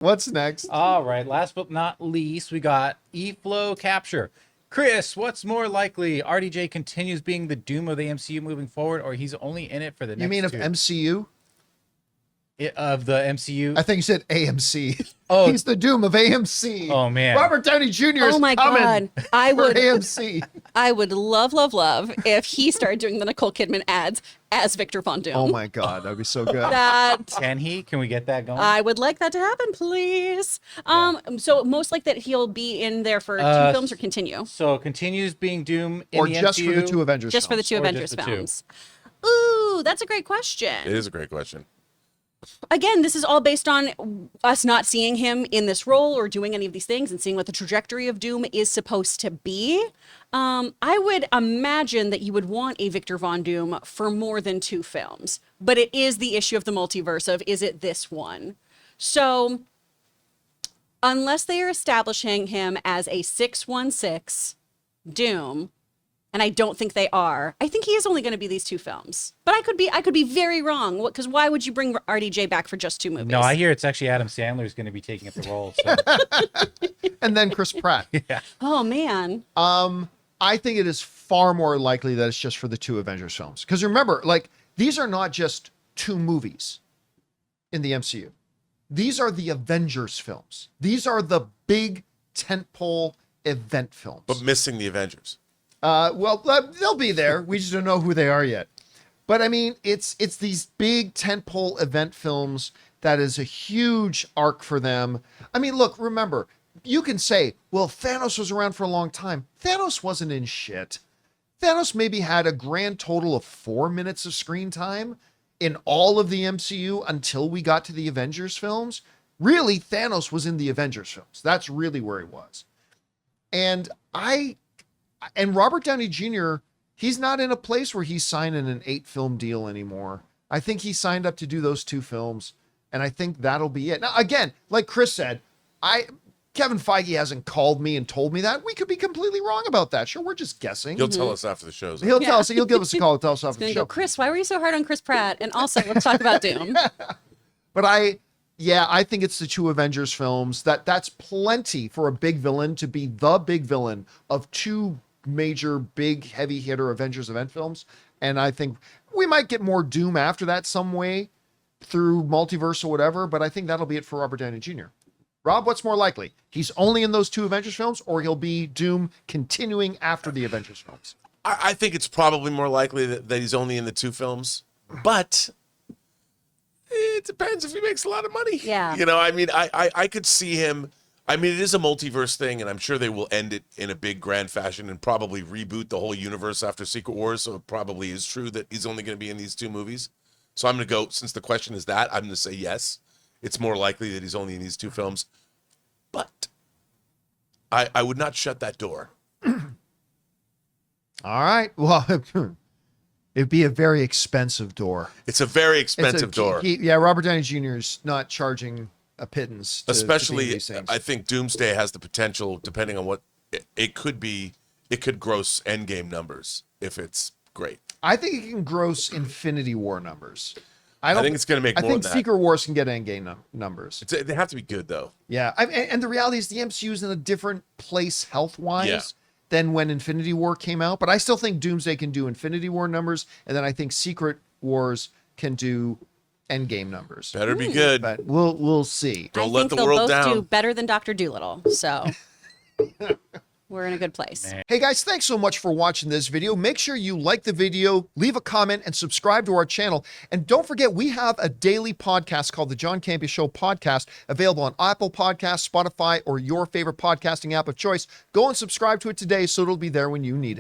What's next? All right. Last but not least, we got E-Flow Capture. Chris, what's more likely? RDJ continues being the Doom of the MCU moving forward, or he's only in it for the next You mean of two? MCU? Of the MCU? I think you said AMC. Oh. He's the Doom of AMC. Oh, man. Robert Downey Jr. is Oh my coming God. I for would AMC. I would love if he started doing the Nicole Kidman ads as Victor Von Doom. Oh my God, that'd be so good. That Can he? Can we get that going? I would like that to happen, please. So most like that he'll be in there for two films or continue? So continues being Doom in Or the just MCU? for the two Avengers Just for the films. two Or Avengers just the two? films. Ooh, that's a great question. It is a great question. Again, this is all based on us not seeing him in this role or doing any of these things and seeing what the trajectory of Doom is supposed to be. I would imagine that you would want a Victor Von Doom for more than two films, but it is the issue of the multiverse of, is it this one? So unless they are establishing him as a 616 Doom, and I don't think they are, I think he is only going to be these two films. But I could be very wrong. Because why would you bring RDJ back for just two movies? No, I hear it's actually Adam Sandler is going to be taking up the role. So. And then Chris Pratt. Yeah. Oh man. I think it is far more likely that it's just for the two Avengers films. Because remember, like, these are not just two movies in the MCU. These are the Avengers films. These are the big tentpole event films. But missing the Avengers. Well, they'll be there. We just don't know who they are yet. But I mean, it's these big tentpole event films that is a huge arc for them. I mean, look, remember, you can say, well, Thanos was around for a long time. Thanos wasn't in shit. Thanos maybe had a grand total of 4 minutes of screen time in all of the MCU until we got to the Avengers films. Really, Thanos was in the Avengers films. That's really where he was. And Robert Downey Jr., he's not in a place where he's signing an 8-film deal anymore. I think he signed up to do those 2 films, and I think that'll be it. Now, again, like Chris said, Kevin Feige hasn't called me and told me that. We could be completely wrong about that. Sure, we're just guessing. You'll tell us after the show's He'll tell us. He'll give us a call and tell us after the Gonna show. go, Chris, why were you so hard on Chris Pratt? And also, let's talk about Doom. But I think it's the 2 Avengers films. That's plenty for a big villain to be the big villain of 2 major big heavy hitter Avengers event films. And I think we might get more Doom after that some way through multiverse or whatever, but I think that'll be it for Robert Downey Jr. Rob, what's more likely? He's only in those 2 Avengers films, or he'll be Doom continuing after the Avengers films? I think it's probably more likely that he's only in the 2 films, but it depends if he makes a lot of money. Yeah. You know, I mean, I could see him. I mean, it is a multiverse thing, and I'm sure they will end it in a big grand fashion and probably reboot the whole universe after Secret Wars. So it probably is true that he's only going to be in these 2 movies. So I'm going to go, since the question is that, I'm going to say yes. It's more likely that he's only in these 2 films. But I would not shut that door. All right. Well, it'd be a very expensive door. It's a very expensive door. Robert Downey Jr. is not charging a pittance. To be in Especially, these things. I think Doomsday has the potential, depending on what it could be, it could gross Endgame numbers if it's great. I think it can gross Infinity War numbers. I think it's going to make more I think than that. Secret Wars can get Endgame numbers. They have to be good, though. Yeah. And the reality is the MCU is in a different place health-wise Yeah. than when Infinity War came out. But I still think Doomsday can do Infinity War numbers. And then I think Secret Wars can do Endgame numbers. Better be good. But we'll see. Don't I let think the they'll world both down. do better than Dr. Doolittle. So we're in a good place. Hey guys, thanks so much for watching this video. Make sure you like the video, leave a comment, and subscribe to our channel. And don't forget, we have a daily podcast called the John Campea Show podcast, available on Apple Podcasts, Spotify, or your favorite podcasting app of choice. Go and subscribe to it today so it'll be there when you need it.